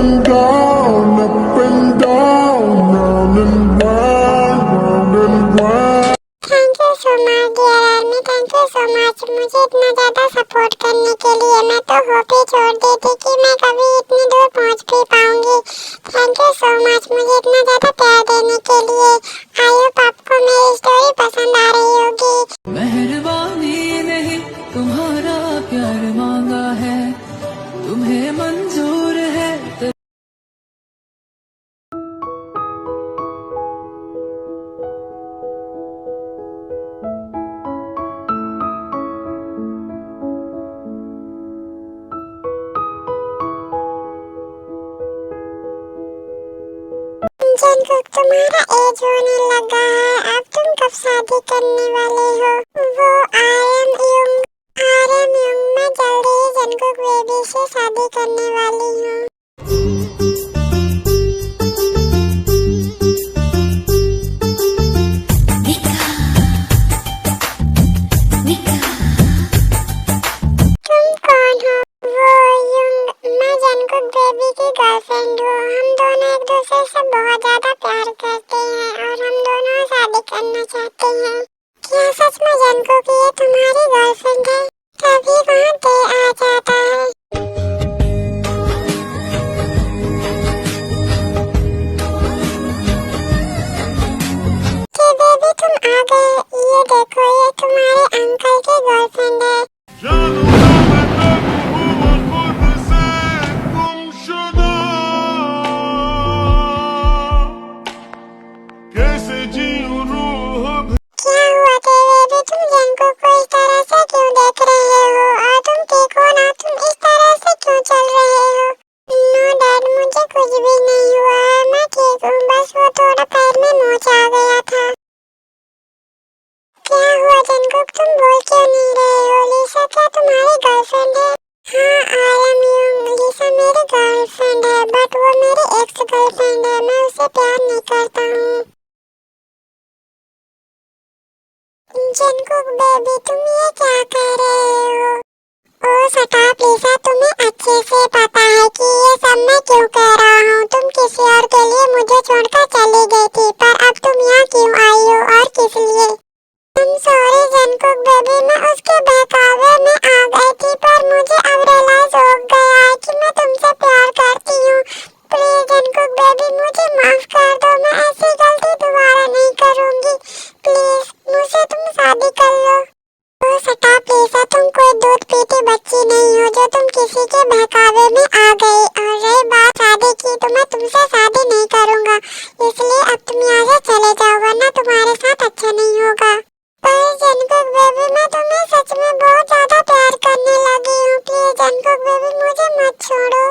and down, up and down, round and round, round and round. Thank you so much dear army, thank you so much मुझे इतना ज़्यादा support करने के लिए। मैं तो होप ही छोड़ दी थी कि मैं कभी इतनी दूर पहुंच भी पाऊंगी। थैंक यू सो मच मुझे इतना ज़्यादा प्यार देने के लिए। आई होप आपको मेरी स्टोरी पसंद आ रही होगी। मेहरबानी नहीं तुम्हारा प्यार मांगा है, तुम्हें मंजूर है तो जंकुक तुम्हारा एज होने लगा है, अब तुम कब शादी करने वाले हो? वो आर एम यंग मैं जल्दी ही जंकुक बेबी से शादी करने वाली हूँ। तुम कौन हो? वो युंग, मैं जंकुक बेबी की गर्लफ्रेंड हूँ। हम दोनों एक दूसरे से बहुत ज्यादा प्यार करते हैं और हम दोनों शादी करना चाहते हैं। क्या सच में जंकुक ये तुम्हारी गर्लफ्रेंड है? तभी वहाँ डे आ जाता है। कि बेबी तुम आ गए, ये देखो ये तुम्हारे अंकल की गर्लफ्रेंड है। क्या हुआ बेबी, तुम जंकुक को इस तरह से क्यों देख रहे हो? और तुम ठीक हो ना? तुम इस तरह से क्यों चल रहे हो? नो डैड, मुझे कुछ भी नहीं हुआ है, मैं ठीक हूँ, बस वो थोड़ा पैर में मोच आ गया था। क्या हुआ जंकुक, तुम बोल क्यों नहीं रहे हो? लिसा क्या तुम्हारी गर्लफ्रेंड है? हाँ आई एम यंग, लिसा मेरी गर्लफ्रेंड है, बट वो मेरी एक्स गर्लफ्रेंड है, मैं उसे प्यार नहीं करता हूँ। जंकुक बेबी तुम ये क्या कह रहे हो? ओ शट लिसा, तुम्हें अच्छे से पता है कि ये सब मैं क्यों कह रहा हूँ। तुम किसी और के लिए मुझे छोड़कर चली गई थी, पर अब तुम यहाँ क्यों आई हो और किस लिए? सॉरी जंकुक बेबी, मैं उसके बहकावे में आ गई थी, पर मुझे अब रियलाइज हो गया है कि मैं तुमसे प्यार करती हूँ। प्लीज जंकुक बेबी मुझे माफ कर दो, मैं ऐसी गलती दोबारा नहीं करूँगी। प्लीज मुझसे तुम शादी कर लो। ओ शट लिसा, तुम कोई दूध पीती बच्ची नहीं हो जो तुम किसी के बहकावे में आ गई। और रही बात शादी की, तो मैं तुमसे शादी नहीं करूँगा, इसलिए अब तुम यहाँ से चले जाओ, वरना तुम्हारे साथ अच्छा नहीं होगा। पर जंकुक बेबी मैं तुम्हें सच में बहुत ज्यादा प्यार करने लगी हूँ, प्लीज जंकुक बेबी मुझे मत छोड़ो।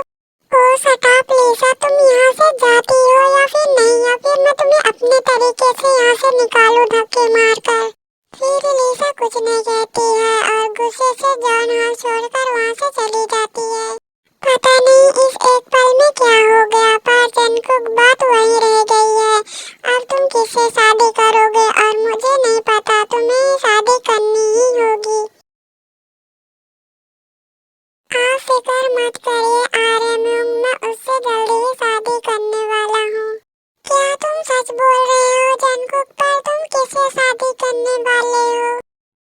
ओ शट लिसा, तुम यहाँ से जाती हो या फिर नहीं, या फिर मैं तुम्हें अपने तरीके से यहाँ से निकालूं धक्के मारकर। फिर लिसा कुछ नहीं कहती है और गुस्से से जॉन हाउस छोड़कर वहाँ से चली जाती है। पता नहीं इस एक पल में क्या हो गया, पर जंकुक बात वही रह गई है। अब तुम किससे शादी करोगे? और मुझे नहीं पता, तुम्हें शादी करनी ही होगी। आप फिक्र मत करिए आर एम यंग, मैं उससे जल्दी ही शादी करने वाला हूँ। क्या तुम सच बोल रहे हो जंकुक, पर तुम किससे शादी करने वाले हो?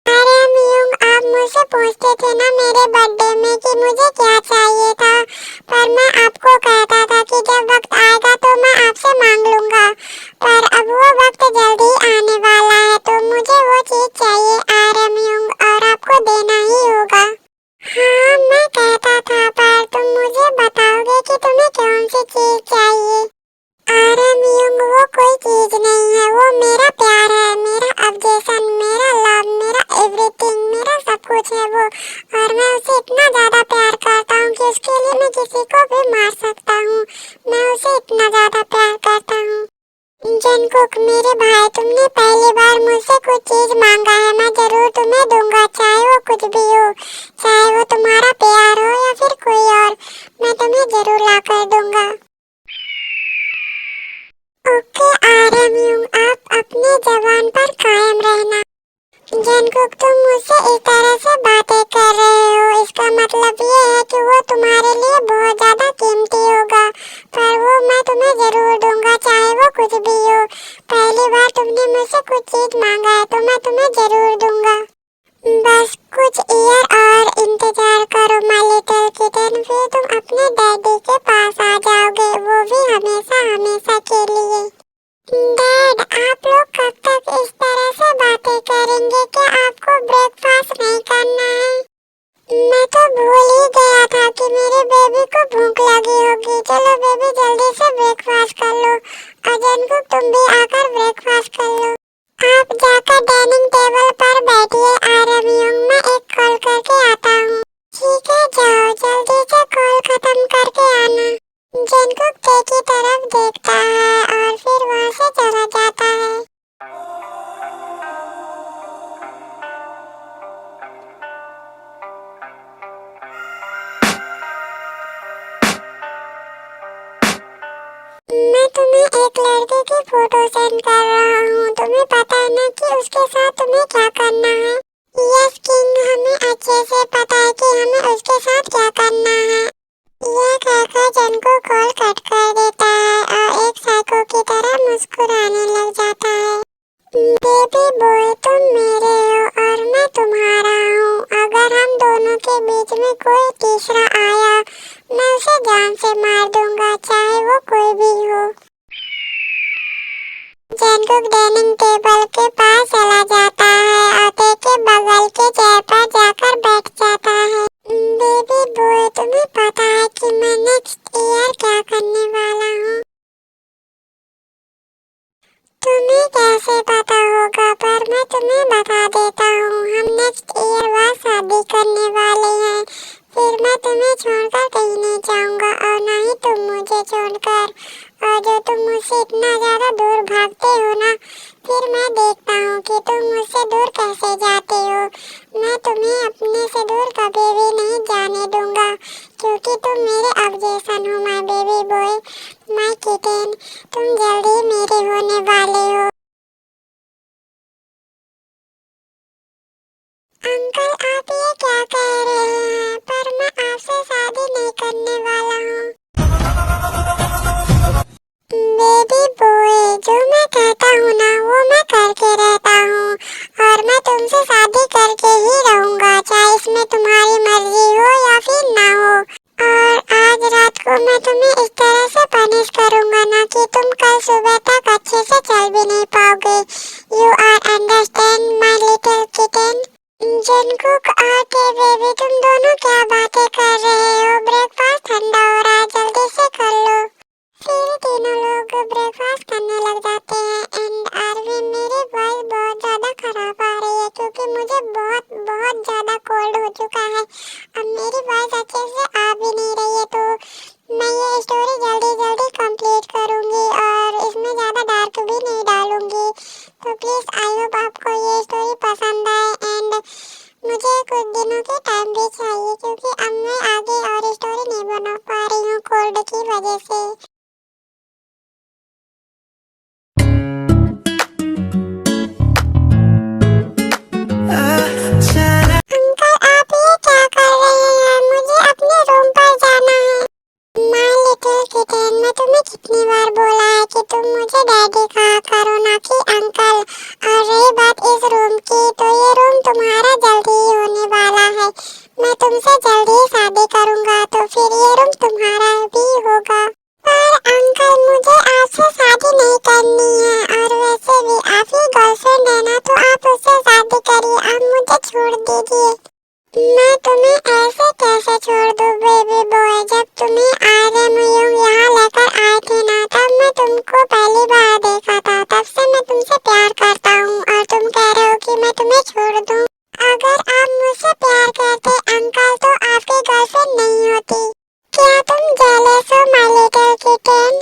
आर एम यंग, आप मुझसे पूछते थे ना मेरे बर्थडे में कि मुझे क्या चाहिए था, पर मैं आपको कहता था कि जब वक्त आएगा तो मैं आपसे मांग लूंगा। पर अब वो वक्त जल्दी आने वाला है, तो मुझे वो चीज चाहिए आर एम यंग, और आपको देना ही होगा। हाँ मैं कहता था, पर तुम मुझे बताओगे कि तुम्हें कौन सी चीज चाहिए? आर एम यंग, वो कोई चीज नहीं है, वो मेरा प्यार है, मेरा ऑब्जेक्शन, मेरा लव, मेरा एवरीथिंग, मेरा सब कुछ है वो। और मैं उसे इतना ज्यादा प्यार करता हूँ कि उसके लिए मैं किसी को भी मार सकता हूँ। मैं उसे इतना ज्यादा प्यार करता हूँ। जंकुक मेरे भाई, तुमने पहली बार मुझसे कुछ चीज मांगा है, मैं जरूर तुम्हें दूंगा, चाहे वो कुछ भी हो, चाहे वो तुम्हारा प्यार हो या फिर कोई और, मैं तुम्हें जरूर ला कर दूंगा। ओके आर एम यंग, आप अपने जबान पर कायम रहना। जंगकुक तुम मुझसे इस तरह से बातें कर रहे हो, इसका मतलब ये है कि वो तुम्हारे लिए बहुत ज्यादा कीमती होगा, पर वो मैं तुम्हें जरूर दूंगा चाहे वो कुछ भी हो। पहली बार तुमने मुझसे कुछ चीज मांगा है तो मैं तुम्हें जरूर दूंगा। बस कुछ ईयर और इंतजार करो माय लिटिल किटन, फिर तुम अपने डैडी के पास आ जाओगे, वो भी हमेशा हमेशा के लिए। डैड, आप लोग कब तक इस तरह से बातें करेंगे? क्या आपको ब्रेकफास्ट नहीं करना है? मैं तो भूल ही गया था कि मेरे बेबी को भूख लगी होगी। चलो बेबी जल्दी से ब्रेकफास्ट कर लो। अजन को तुम भी आकर ब्रेकफास्ट कर लो। आप जाकर डाइनिंग टेबल पर बैठिए आरमियोंग, मैं एक कॉल करके आता हूँ। ठीक है, जाओ जल्दी से कॉल खत्म करके आना। जंगकुक ते की तरफ देखता है और फिर वहाँ से चला जाता है। मैं तुम्हें एक लड़के की फोटो सेंड कर रहा हूँ, तुम्हें पता है ना कि उसके साथ तुम्हें क्या करना है? यस किंग, हमें अच्छे से पता है कि हमें उसके साथ क्या करना है। यह कहकर जंगकुक कॉल कट कर देता है और एक साइको की तरह मुस्कुराने लग जाता है। बेबी बॉय, तुम मेरे हो और मैं तुम्हारा हूँ। अगर हम दोनों के बीच में कोई तीसरा आया, मैं उसे जान से मार दूंगा, चाहे वो कोई भी हो। जंगकुक डाइनिंग टेबल के पास चला जाता है और ते के बगल के चेयर पर जाकर बैठ जाता है। बेबी बॉय, तुम्हें पता है कि मैं नेक्स्ट ईयर क्या करने वाला हूँ? तुम्हें कैसे पता होगा, पर मैं तुम्हें बता देता हूँ। हम नेक्स्ट ईयर वहाँ शादी करने वाले हैं, फिर मैं तुम्हें छोड़कर कहीं नहीं जाऊंगा और ना ही तुम मुझे छोड़कर। और जो तुम मुझसे इतना ज्यादा दूर भागते हो ना, फिर मैं देखता हूँ कि तुम मुझसे दूर कैसे जाते हो। मैं तुम्हें अपने से दूर कभी भी नहीं जाने दूंगा, क्योंकि तुम मेरे अब जैसन हो my baby boy, my kitten. तुम जल्दी मेरे होने वाले हो। अंकल, आप ये क्या कह रहे हैं? पर मैं आपसे शादी नहीं करने वाला हूँ। बेबी बॉय, जो मैं कहता हूँ ना वो मैं करके रहता हूँ, और मैं तुमसे शादी करके ही रहूंगा, चाहे इसमें तुम्हारी मर्जी हो या फिर ना हो। और आज रात को मैं तुम्हें इस तरह से पनिश करूंगा ना कि तुम कल सुबह तक अच्छे से चल भी नहीं पाओगे। You are understand my little kitten? Jungkook और ते बेबी, तुम दोनों क्या बातें कर रहे हो? ब्रेकफास्ट ठंडा हो रहा है, जल्दी से कर लो। फिर तीनों लोग ब्रेकफास्ट करने लग जाते हैं। एंड आरवी, मेरी वॉइस बहुत ज्यादा खराब आ रही है क्योंकि मुझे बहुत बहुत ज्यादा कोल्ड हो चुका है। अब मेरी वॉइस अच्छे से आ भी नहीं रही है, तो मैं ये स्टोरी जल्दी जल्दी कंप्लीट करूंगी और इसमें ज्यादा डार्क भी नहीं डालूंगी। तो प्लीज आई होप आपको ये स्टोरी पसंद आए। एंड मुझे कुछ दिनों के टाइम भी चाहिए क्योंकि अब मैं आगे और स्टोरी नहीं बना पा रही हूँ कोल्ड की वजह से। अंकल, आप ये क्या कर रहे हैं? मुझे अपने रूम पर जाना है। माय लिटिल किटन, मैं तुम्हें कितनी बार बोला है कि तुम मुझे डैडी कहा करो ना कि अंकल। और रही बात इस रूम की, तो ये रूम तुम्हारा जल्दी ही होने वाला है। मैं तुमसे जल्दी ही शादी करूंगा, तो फिर ये रूम तुम्हारा भी होगा। पर अंकल, मुझे आपसे शादी नहीं करनी है, और वैसे भी आप ही गर्लफ्रेंड है ना, तो आप उससे शादी करिए, आप मुझे छोड़ दीजिए। मैं तुम्हें ऐसे कैसे छोड़ दूं बेबी बॉय? जब तुम्हें आरमियोंग यहाँ लेकर आए थे ना, तब मैं तुमको पहली बार देखा था, तब से मैं तुमसे प्यार करता हूँ और तुम कह रहे हो कि मैं तुम्हें छोड़ दूं। अगर आप मुझसे प्यार करते अंकल, तो आपकी गर्लफ्रेंड नहीं होती। क्या तुम जेलस हो माय लिटिल किटन?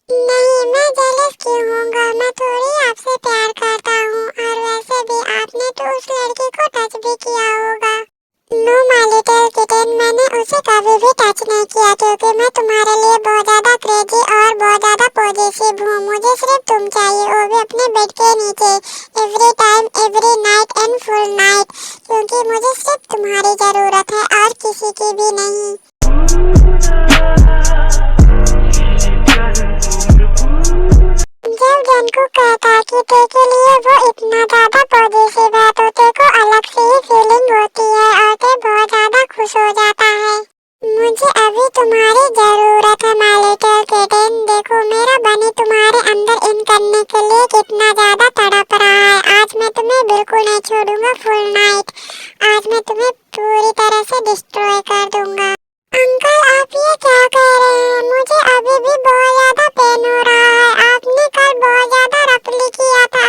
नहीं, मैं जेलस क्यों होऊंगा? मैं थोड़ी आपसे प्यार करता हूँ, और वैसे भी आपने तो उस लड़की को टच भी किया होगा। नो माय लिटिल किटन, मैंने उसे कभी भी टच नहीं किया क्योंकि मैं तुम्हारे लिए बहुत ज्यादा क्रेजी और बहुत ज्यादा पॉजिटिव हूँ। मुझे सिर्फ तुम चाहिए, वो भी अपने बेड के नीचे, every time, every night and full night, क्योंकि मुझे सिर्फ तुम्हारी जरूरत है और किसी की भी नहीं। जब जंगकुक कहता कि तेरे लिए वो इतना ज्यादा पॉजिटिव है तो तेरे को अलग से ही फीलिंग होती है और ते बहुत ज्यादा खुश हो जाता है। मुझे अभी तुम्हारी जरूरत है माय लिटिल किटन। देखो मेरा बनी तुम्हारे अंदर इन करने के लिए कितना ज्यादा तड़प रहा है। आज मैं तुम्हें बिल्कुल नहीं छोड़ूंगा फुल नाइट। आज मैं तुम्हें पूरी तरह से डिस्ट्रॉय कर दूंगा। अंकल आप ये क्या कह रहे हैं? मुझे अभी भी बहुत ज्यादा पेन हो रहा है। आपने कल बहुत ज्यादा रफली किया था।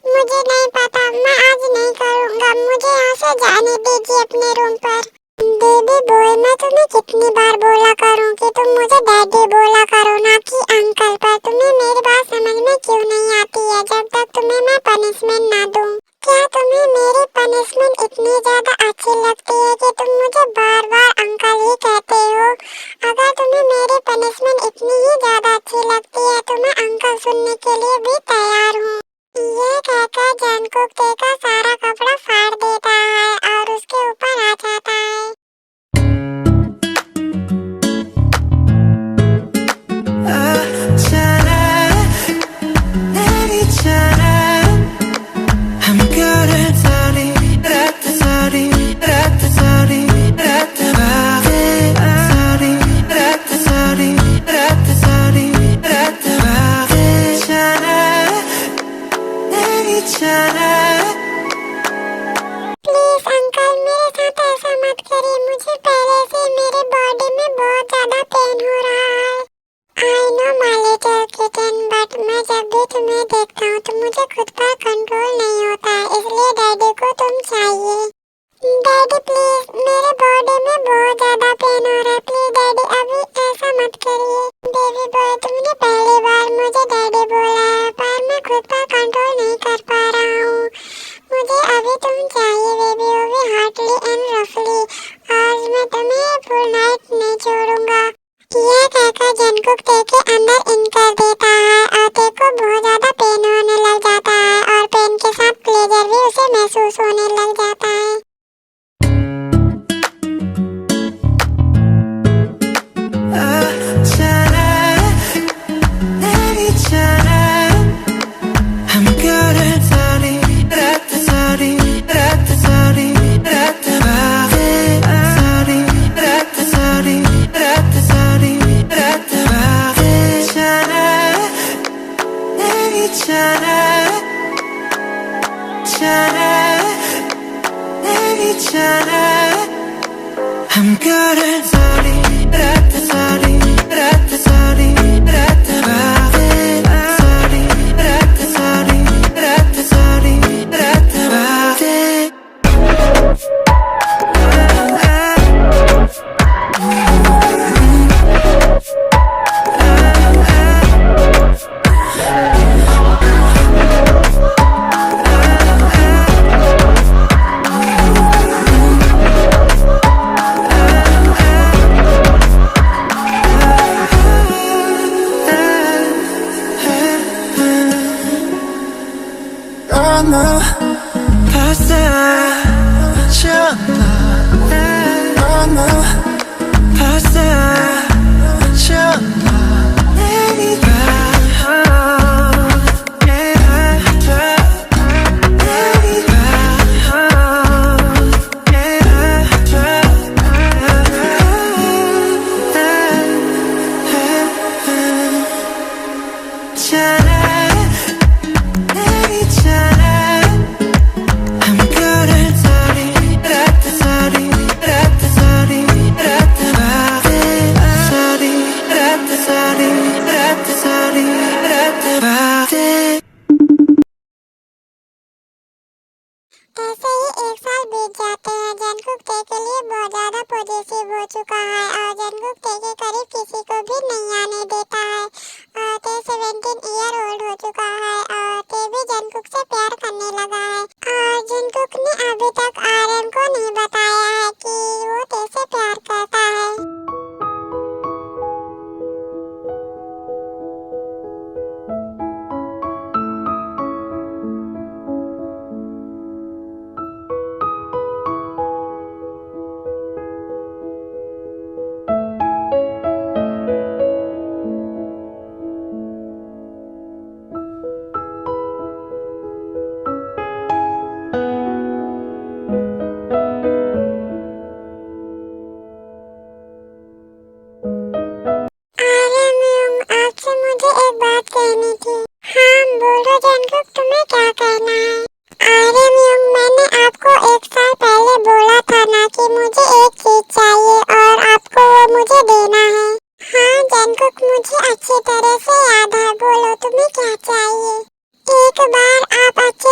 मुझे नहीं पता, मैं आज नहीं करूँगा। मुझे यहाँ से जाने दीजिए अपने रूम पर। बेबी बॉय, मैं तुम्हें कितनी बार बोला करूँ कि तुम मुझे डैडी बोला करो ना कि अंकल, पर तुम्हें मेरी बात समझ में क्यों नहीं आती है जब तक तुम्हें मैं पनिशमेंट ना दूँ। क्या तुम्हें मेरी पनिशमेंट इतनी ज्यादा अच्छी लगती है कि तुम मुझे बार बार अंकल ही कहते हो? अगर तुम्हें मेरी पनिशमेंट इतनी ही ज्यादा अच्छी लगती है तो मैं अंकल सुनने के लिए भी तैयार हूँ। ये कहकर जंगकुक ते का सारा कपड़ा फाड़ देता है और उसके ऊपर आ जाता है। प्लीज अंकल मेरे साथ ऐसा मत करिए। मुझे पहले से मेरे बॉडी में बहुत ज्यादा पेन हो रहा है। I know my little kitten, but मैं जब भी तुम्हें देखता हूँ तो मुझे खुद पर कंट्रोल नहीं होता है, इसलिए डैडी को तुम चाहिए। डैडी प्लीज, मेरे बॉडी में बहुत ज्यादा पेन हो रहा है। प्लीज डैडी अभी ऐसा मत करिए। बेबी बॉय, तुमने पहली बार मुझे डैडी बोला है, पर मैं खुद पर कंट्रोल नहीं कर पा रहा हूँ। मुझे अभी तुम चाहिए बेबी, वो भी हार्टली एंड रफली। आज मैं तुम्हें फुल नाइट नहीं छोड़ूंगा। यह कहकर जंगकुक ते के अंदर इन कर देता है और ते को बहुत ज्यादा पेन होने लग जाता है और पेन के साथ प्लेजर भी उसे महसूस होने लग जाता है। हम करें सारी रात सारी रात सारी रात बातें, सारी रात सारी रात सारी रात बातें। I'm good at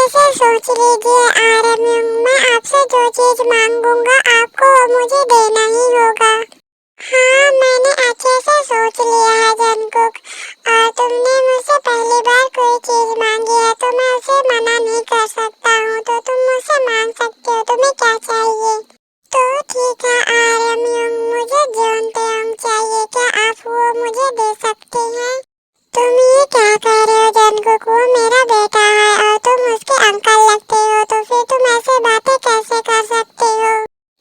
से सोच लीजिए आरम्युंग, मैं आपसे जो चीज मांगूंगा आपको वो मुझे देना ही होगा। हाँ, मैंने अच्छे से सोच लिया है जंगकुक, और तुमने मुझसे पहली बार कोई चीज मांगी है तो मैं उसे मना नहीं कर सकता हूँ, तो तुम मुझसे मांग सकते हो। तुम्हें क्या चाहिए? तो ठीक है आरम्युंग, मुझे जोंतेयोंग चाहिए, क्या आप वो मुझे दे सकते हैं? तुम ये क्या कह रहे हो जंगकुक, वो मेरा बेटा है और तुम उसके अंकल लगते हो, तो फिर तुम ऐसे बातें कैसे कर सकते हो?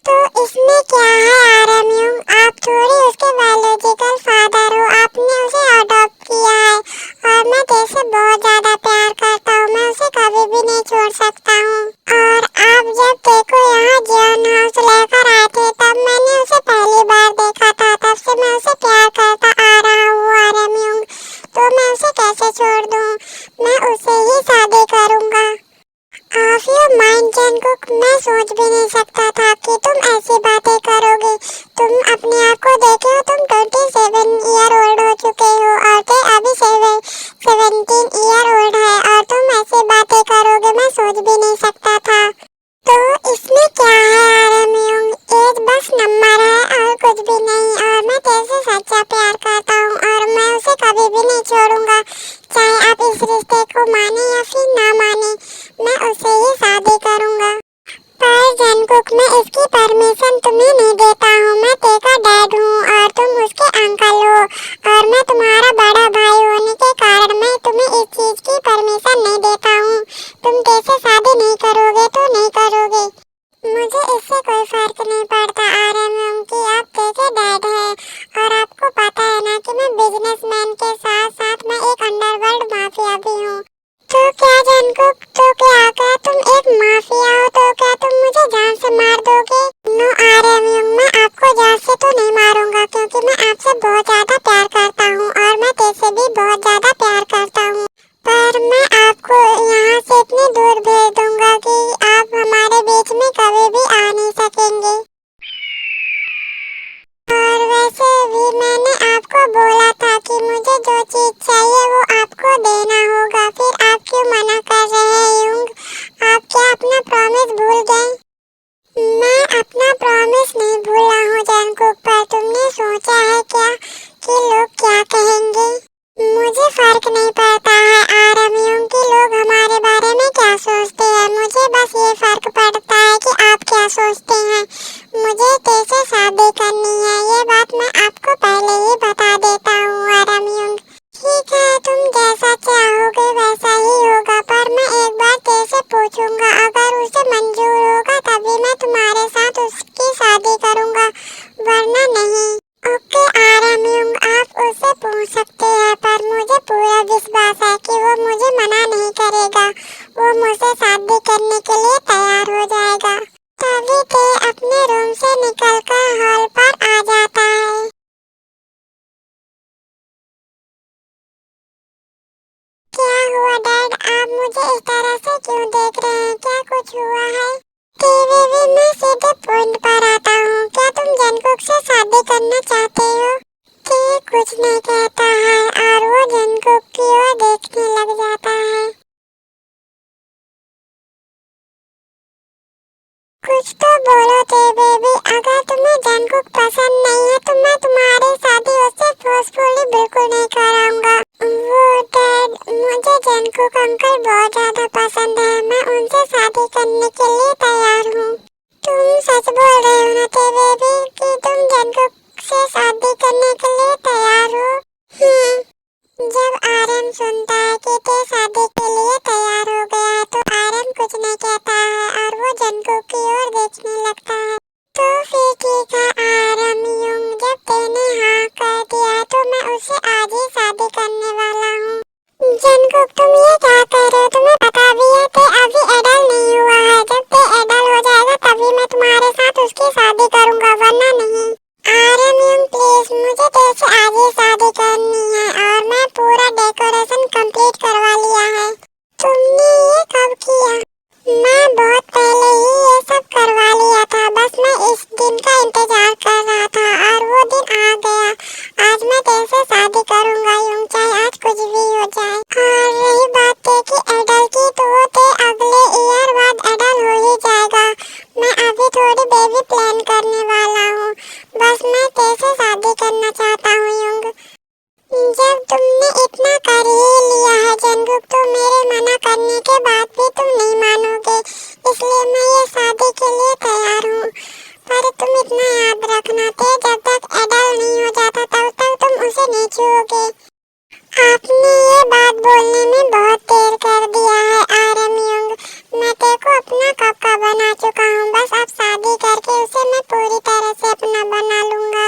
तो इसमें क्या है आरम्युंग, आप थोड़ी उसके बायोलॉजिकल फादर हो, आपने उसे अडॉप्ट किया है, और मैं तेरे बहुत ज्यादा प्यार करता हूँ, मैं उसे कभी भी नहीं छोड़ सकता हूँ। और आप जब देखो यहाँ जियोन हाउस लेकर आए थे तब मैंने उसे पहली बार देखा था, तब से मैं उसे प्यार करता आ रहा हूँ आरम्युंग, तो मैं उसे कैसे छोड़ दूँ? मैं उसे ही शादी करूँगा। ऑफ योर माइंड जंगकुक, मैं सोच भी नहीं सकता था कि तुम ऐसी बातें करोगे। तुम अपने आप को देखे हो, तुम 27 ईयर ओल्ड हो चुके हो और ते अभी 17 ईयर ओल्ड है, और तुम ऐसी बातें करोगे मैं सोच भी नहीं सकता था। तो इसमें क्या है आरम्युंग, एज बस नंबर है और कुछ भी नहीं, और मैं तेरे से सच्चा प्यार करता हूँ और मैं उसे कभी भी नहीं छोड़ूंगा, चाहे आप इस रिश्ते को माने या फिर ना माने, मैं उसे ही शादी करूंगा। पर जंगकुक, मैं इसकी परमिशन तुम्हें नहीं देता हूँ, मैं तेरा डैड हूँ और तुम उसके अंकल हो, और मैं तुम्हारा बड़ा भाई होने के कारण मैं तुम्हें इस चीज की परमिशन नहीं देता हूँ। तुम कैसे शादी नहीं करोगे तो नहीं करोगे, मुझे इससे कोई फर्क नहीं पड़ता आरम्युंग कि आप तेरे डैड हैं, और आपको पता है ना कि मैं बिजनेसमैन के साथ साथ मैं एक अंडरवर्ल्ड माफिया भी हूँ। तो क्या जंगकुक, तो क्या तुम एक माफिया हो, तो क्या तुम मुझे जान से मार दोगे? नो आरम्युंग, मैं आपको जान से तो नहीं मारूंगा क्योंकि मैं आपसे बहुत ज्यादा प्यार करता हूँ और मैं तेरे भी बहुत ज्यादा प्यार करता हूँ, पर मैं आपको यहाँ से इतनी दूर भेज दूंगा कि आप हमारे बीच में कभी भी आ नहीं सकेंगे। और वैसे भी मैंने आपको बोला था कि मुझे जो चीज चाहिए वो आपको देना होगा, फिर आप क्यों मना कर रहे हैं युंग? आप क्या अपना प्रॉमिस भूल गए? मैं अपना प्रॉमिस नहीं भूला हूँ जंगकुक, पर तुमने सोचा है क्या कि लोग क्या कहेंगे? मुझे फर्क नहीं पड़ता है आरम्युंग कि लोग हमारे बारे में क्या सोचते हैं, मुझे बस ये फर्क पड़ता है कि आप क्या सोचते हैं। मुझे तेरे शादी करनी है, ये बात मैं आपको पहले ही बता देता हूँ आरम्युंग। ठीक है, तुम जैसा चाहोगे वैसा ही होगा, पर मैं एक बार तेरे से पूछूंगा, अगर उसे मंजूर होगा तभी मैं तुम्हारे साथ उसकी शादी करूंगा, वरना नहीं। ओके आरम्युंग, आप उससे पूछ सकते हैं, पर मुझे पूरा विश्वास है कि वो मुझे मना नहीं करेगा, वो मुझसे शादी करने के लिए तैयार हो जाएगा। तभी ते अपने रूम से निकलकर हॉल पर आ जाता है। क्या हुआ डैड, आप मुझे इस तरह से क्यों देख रहे हैं, क्या कुछ हुआ है? टीवी में सीधे पॉइंट पर आता हूँ, क्या तुम जंगकुक से शादी करना चाहते हो? ते कुछ नहीं कहता है और वो जंगकुक की ओर देखने लग जाता है। कुछ तो बोलो ते बेबी, अगर तुम्हें जंगकुक पसंद नहीं है तो मैं तुम्हारी शादी उससे फोर्सफुली बिल्कुल नहीं कराऊंगा। वो डैड, मुझे जंगकुक अंकल बहुत ज्यादा पसंद है, मैं उनसे शादी करने के लिए तैयार हूँ। तुम सच बोल रहे हो ना ते बेबी कि तुम जंगकुक से शादी करने के लिए तैयार हो? जब आर्यन सुनता है कि ते शादी के लिए तैयार हो गया है तो आर्यन कुछ नहीं कहता है और वो जंगकुक की ओर देखने लगता है। तो फिर ठीक है आरम्युंग, जब तेने हाँ कर दिया है तो मैं उससे आज ही शादी करने वाला हूँ। जंगकुक, तुम ये क्या कर रहे हो? तुम्हें पता भी है ते अभी एडल्ट नहीं हुआ है, जब ते एडल्ट हो जाएगा तभी मैं तुम्हारे साथ उसकी शादी करूंगा, वरना नहीं। आरम्युंग प्लीज, मुझे तेरे से आज ही शादी करनी है और मैं पूरा डेकोरेशन कंप्लीट करवा लिया है। तुमने ये कब किया? मैं बहुत पहले ही ये सब करवा लिया था, भी तुम नहीं मानोगे, इसलिए मैं ये शादी के लिए तैयार हूँ। पर तुम इतना याद रखना कि जब तक एडल्ट नहीं हो जाता तब तक तुम उसे नहीं छूओगे। आपने ये बात बोलने में बहुत देर कर दिया है आरम यंग। मैं तेरे को अपना कब का बना चुका हूँ, बस अब शादी करके उसे मैं पूरी तरह से अपना बना लूंगा।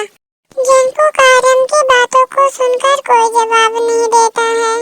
जंगकुक आरम की बातों को सुनकर कोई जवाब नहीं देता है।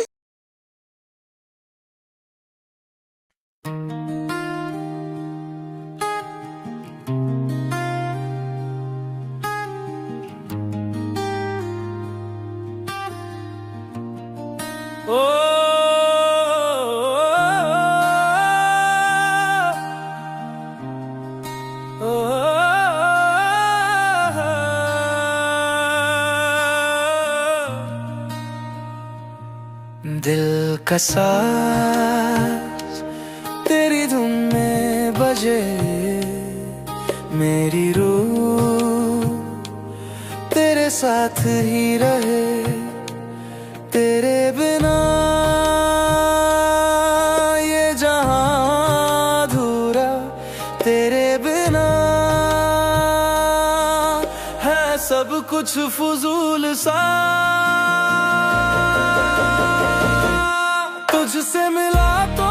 दिल का साज तेरी धुन में बजे, मेरी रूह तेरे साथ ही रहे। तेरे बिना ये जहां अधूरा, तेरे बिना है सब कुछ फजूल सा। तुझसे मिला तो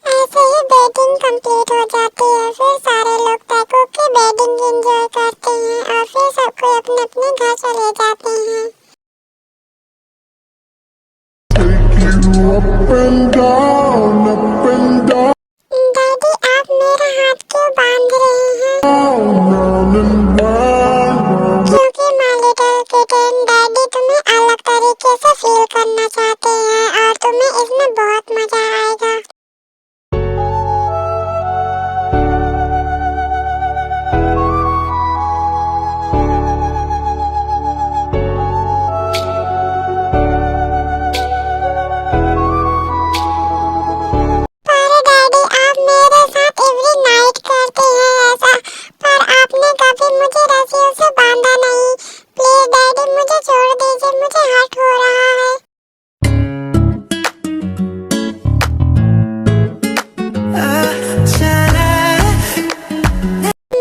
ऐसे ही बेडिंग कंप्लीट हो जाती है। फिर सारे लोग तैकूक की बेडिंग एंजॉय करते हैं और फिर सब कोई अपने अपने घर चले जाते हैं। Take you up and down, up and down, daddy आप मेरा हाथ क्यों बांध रहे हैं? round and round. क्योंकि माय लिटिल किटन डैडी तुम्हें अलग तरीके से फील करना चाहते हैं और तुम्हें इसमें बहुत मजा आएगा। पर डैडी आप मेरे साथ एवरी नाइट करते हैं ऐसा, पर आपने कभी मुझे रस्सियों से बांधा नहीं। प्लीज डैडी मुझे छोड़ दीजिए, मुझे हर्ट हो रहा है।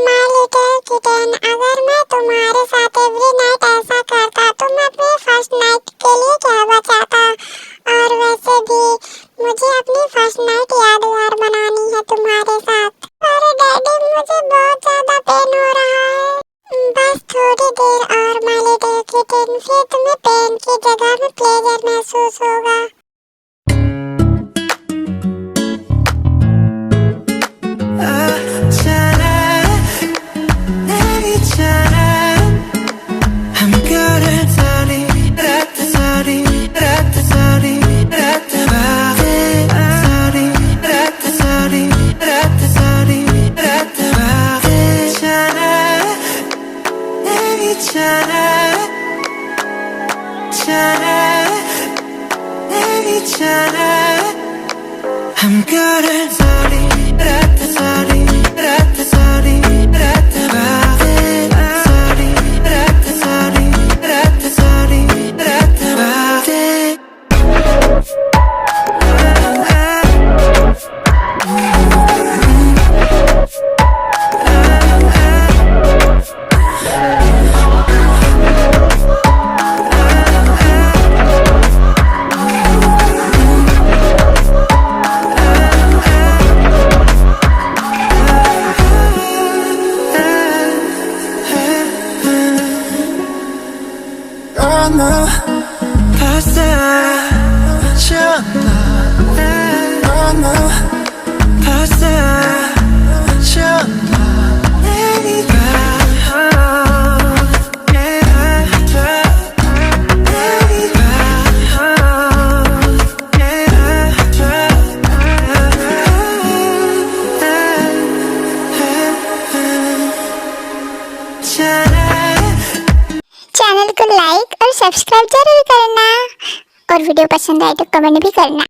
माय लिटिल किटन अगर मैं तुम्हारे साथ एवरी नाइट ऐसा करता तो मैं अपने फर्स्ट नाइट के लिए क्या बचाता। और वैसे भी मुझे अपनी फर्स्ट नाइट यादगार बनानी है तुम्हारे साथ। पर डैडी मुझे बहुत ज्यादा पेन हो रहा है। बस थोड़ी देर और माय लिटिल किटन, फिर तुम्हें पेन की जगह में प्लेजर महसूस होगा। I'm good at sorry, rat sorry, rat sorry, rat sorry, rat sorry, rat sorry, rat channel को लाइक और सब्सक्राइब जरूर करना और वीडियो पसंद आए तो कमेंट भी करना।